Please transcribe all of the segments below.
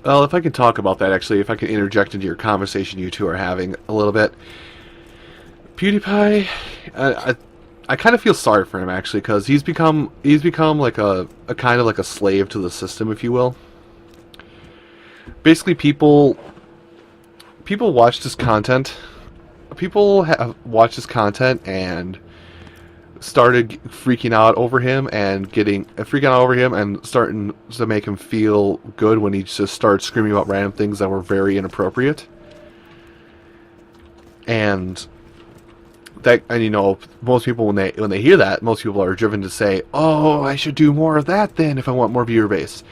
Well, if I could talk about that, actually, if I could interject into your conversation you two are having a little bit. PewDiePie, I kind of feel sorry for him actually because he's become like a kind of like a slave to the system, if you will. Basically, people watch this content. People have watched his content and started freaking out over him and starting to make him feel good when he just started screaming about random things that were very inappropriate. And you know, most people when they hear that, most people are driven to say, "Oh, I should do more of that then if I want more viewer base."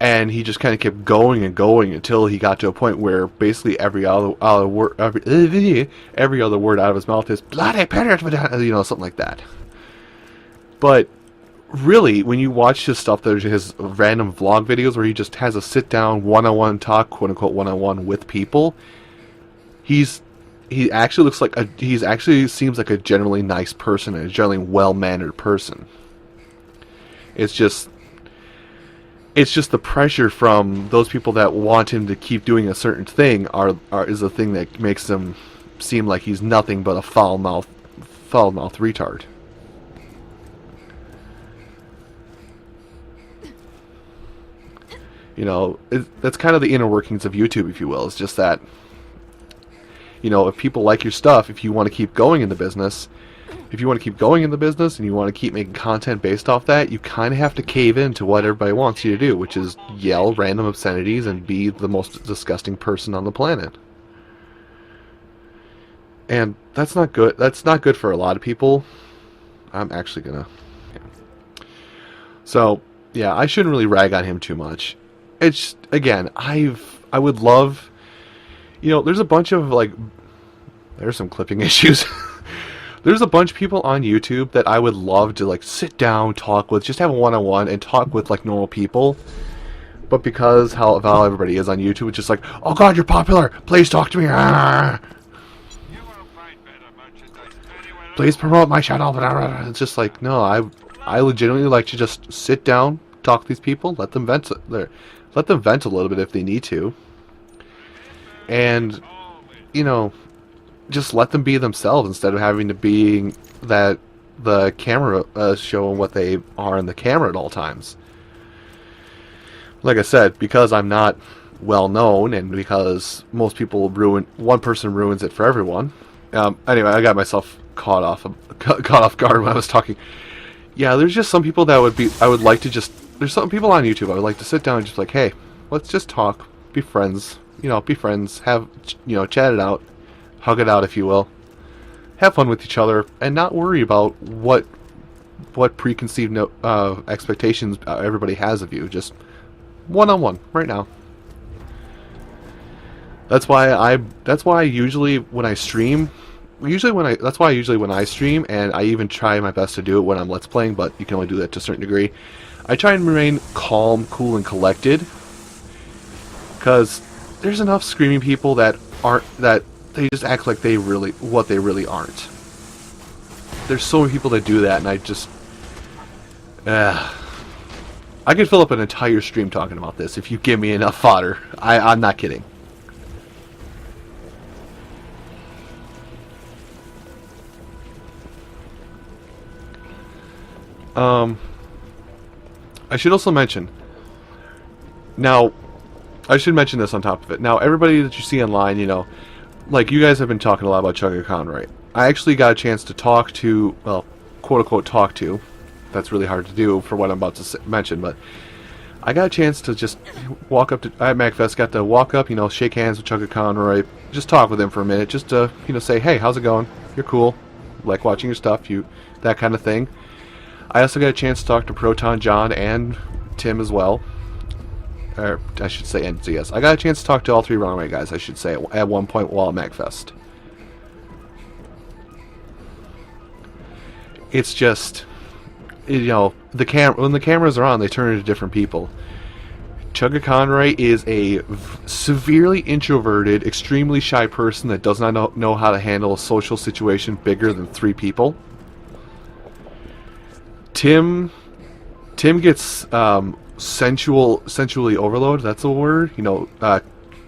And he just kind of kept going and going until he got to a point where basically every other word every other word out of his mouth is bloody parrot, you know, something like that. But really, when you watch his stuff, there's his random vlog videos where he just has a sit down one-on-one talk, quote unquote one-on-one with people. He actually he's actually seems like a generally nice person and a generally well-mannered person. It's just the pressure from those people that want him to keep doing a certain thing is the thing that makes him seem like he's nothing but a foul-mouthed retard. You know, that's kind of the inner workings of YouTube, if you will. It's just that, you know, if people like your stuff, if you want to keep going in the business, and you want to keep making content based off that, you kind of have to cave into what everybody wants you to do, which is yell random obscenities and be the most disgusting person on the planet. And that's not good. That's not good for a lot of people. I'm actually gonna... Yeah. So, yeah, I shouldn't really rag on him too much. It's, again, I would love... You know, there's a bunch of, like... There's some clipping issues. There's a bunch of people on YouTube that I would love to, like, sit down, talk with, just have a one-on-one and talk with, like, normal people. But because how everybody is on YouTube, it's just like, oh god, you're popular! Please talk to me! Please promote my channel! It's just like, no, I legitimately like to just sit down, talk to these people, let them vent a little bit if they need to. And, you know... just let them be themselves instead of having to be that the camera showing what they are in the camera at all times. Like I said, because I'm not well known and because most people one person ruins it for everyone. Anyway, I got myself caught off guard when I was talking. Yeah, there's just some people that there's some people on YouTube I would like to sit down and just like, hey, let's just talk, be friends, have, chat it out. Hug it out, if you will. Have fun with each other, and not worry about what preconceived expectations everybody has of you. Just one-on-one, right now. That's why usually when I stream, when I stream, and I even try my best to do it when I'm Let's Playing, but you can only do that to a certain degree. I try and remain calm, cool, and collected, because there's enough screaming people that they just act like they really aren't. There's so many people that do that, and I just... I could fill up an entire stream talking about this if you give me enough fodder. I'm not kidding. I should also mention... Now, I should mention this on top of it. Now, everybody that you see online, like, you guys have been talking a lot about Chugga, right? I actually got a chance to talk to, well, quote-unquote talk to. That's really hard to do for what I'm about to mention, but I got a chance to just walk up to, at MagFest, got to walk up, shake hands with Chugga, right? Just talk with him for a minute, just to, say, hey, how's it going? You're cool. Like watching your stuff, that kind of thing. I also got a chance to talk to Proton John and Tim as well. Or, I should say NCS. I got a chance to talk to all three Wrong Way guys, I should say, at one point while at MagFest. It's just, when the cameras are on, they turn into different people. Chugga Conroy is a severely introverted, extremely shy person that does not know how to handle a social situation bigger than 3 people. Tim gets sensually overload. That's a word. You know,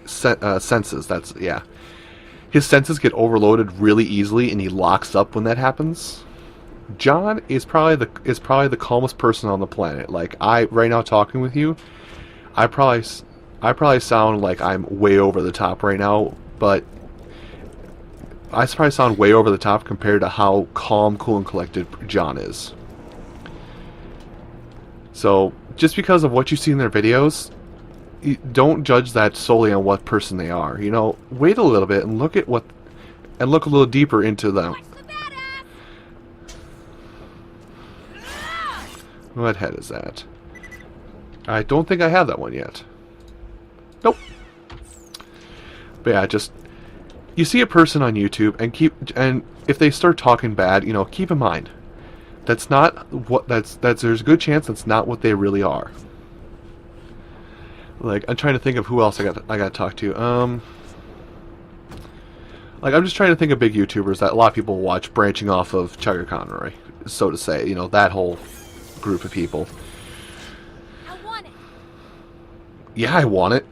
senses. That's, yeah. His senses get overloaded really easily, and he locks up when that happens. John is probably the calmest person on the planet. Like, right now talking with you, I probably sound like I'm way over the top right now, but I probably sound way over the top compared to how calm, cool, and collected John is. So, just because of what you see in their videos, don't judge that solely on what person they are. You know, wait a little bit and look a little deeper into them. What head is that? I don't think I have that one yet. Nope. But yeah, just you see a person on YouTube and if they start talking bad, you know, keep in mind there's a good chance that's not what they really are. Like, I'm trying to think of who else I got to talk to. Like, I'm just trying to think of big YouTubers that a lot of people watch branching off of Chugger Conroy, so to say. You know, that whole group of people. I want it. Yeah, I want it.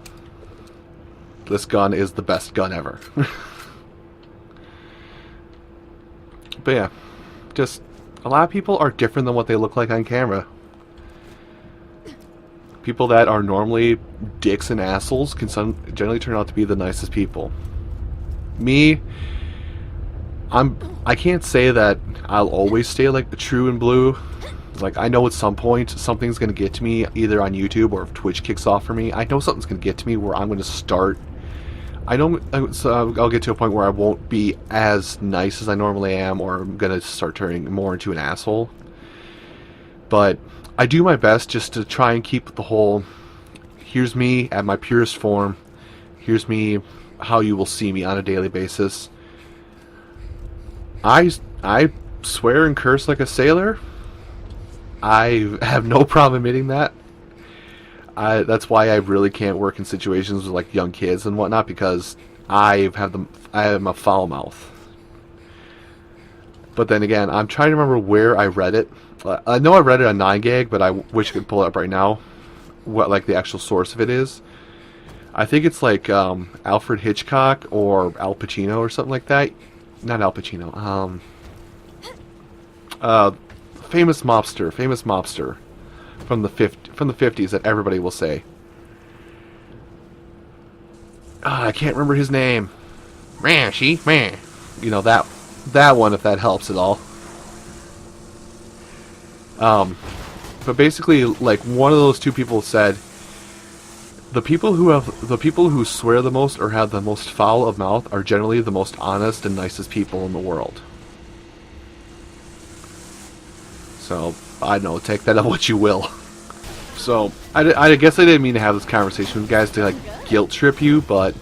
This gun is the best gun ever. But yeah, just a lot of people are different than what they look like on camera. People that are normally dicks and assholes can generally turn out to be the nicest people. Me, I can't say that I'll always stay like true and blue. Like, I know at some point something's going to get to me, either on YouTube or if Twitch kicks off for me. I know something's going to get to me where I'm going to start. I'll get to a point where I won't be as nice as I normally am, or I'm going to start turning more into an asshole. But I do my best just to try and keep the whole, here's me at my purest form, here's me how you will see me on a daily basis. I swear and curse like a sailor. I have no problem admitting that. That's why I really can't work in situations with like young kids and whatnot, because I have a foul mouth. But then again, I'm trying to remember where I read it. I know I read it on 9gag, but I wish I could pull it up right now. What like the actual source of it is. I think it's like Alfred Hitchcock or Al Pacino or something like that. Not Al Pacino. Famous mobster from the 50s that everybody will say. I can't remember his name. Man, you know that one, if that helps at all. But basically, like, one of those two people said, the people who swear the most or have the most foul of mouth are generally the most honest and nicest people in the world. So, I don't know, take that on what you will. So, I guess I didn't mean to have this conversation with you guys to, like, guilt trip you, but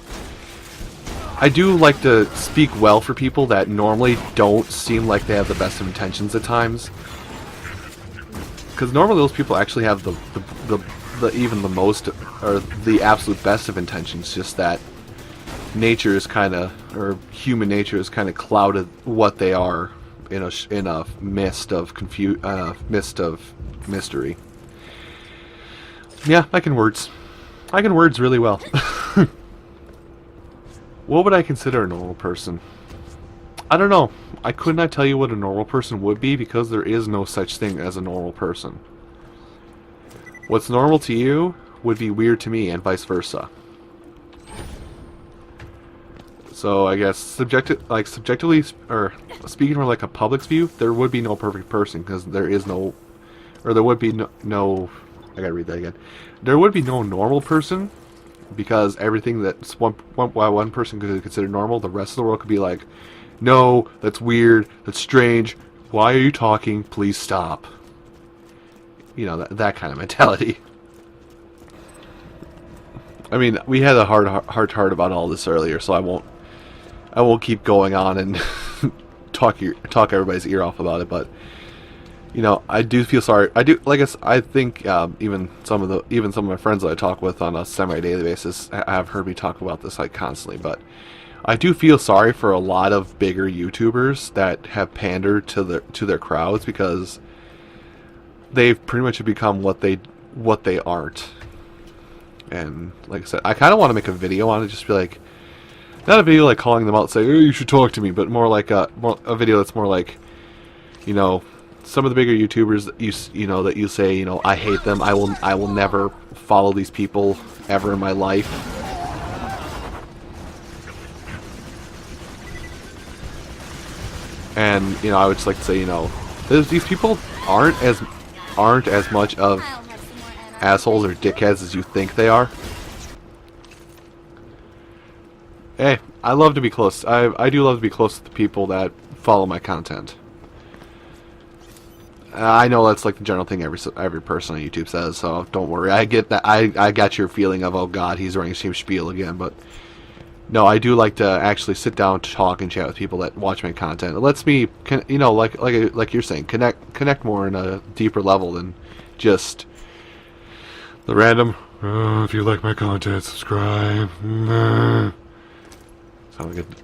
I do like to speak well for people that normally don't seem like they have the best of intentions at times. Because normally those people actually have even the most, or the absolute best of intentions, just that nature is kind of, or human nature is kind of clouded what they are in a mist of mystery. Yeah, I can words really well. What would I consider a normal person? I don't know. I could not tell you what a normal person would be, because there is no such thing as a normal person. What's normal to you would be weird to me, and vice versa. So I guess subjectively, or speaking from like a public's view, there would be no perfect person, because there is no, or there would be no. I gotta read that again. There would be no normal person, because everything that's one person could consider normal, the rest of the world could be like, no, that's weird, that's strange, why are you talking, please stop. You know, that kind of mentality. I mean, we had a heart-to-heart about all this earlier, so I won't keep going on and talk everybody's ear off about it, but you know, I do feel sorry. I think even some of my friends that I talk with on a semi-daily basis have heard me talk about this like constantly, but I do feel sorry for a lot of bigger YouTubers that have pandered to their crowds, because they've pretty much become what what they aren't. And like I said, I kind of want to make a video on it, just be like, not a video like calling them out, say, "Oh, you should talk to me," but more like a video that's more like, you know, some of the bigger YouTubers that you know that you say, you know, I hate them. I will never follow these people ever in my life. And you know, I would just like to say, you know, these people aren't as much of I'll have some more anarchy. assholes or dickheads as you think they are. Hey, I love to be close. I do love to be close to the people that follow my content. I know that's like the general thing every person on YouTube says, so don't worry. I get that. I got your feeling of, oh God, he's running the same spiel again. But no, I do like to actually sit down, talk, and chat with people that watch my content. It lets me, you know, like you're saying, connect more in a deeper level than just the random. Oh, if you like my content, subscribe.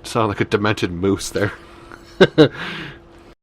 Sound like a demented moose there.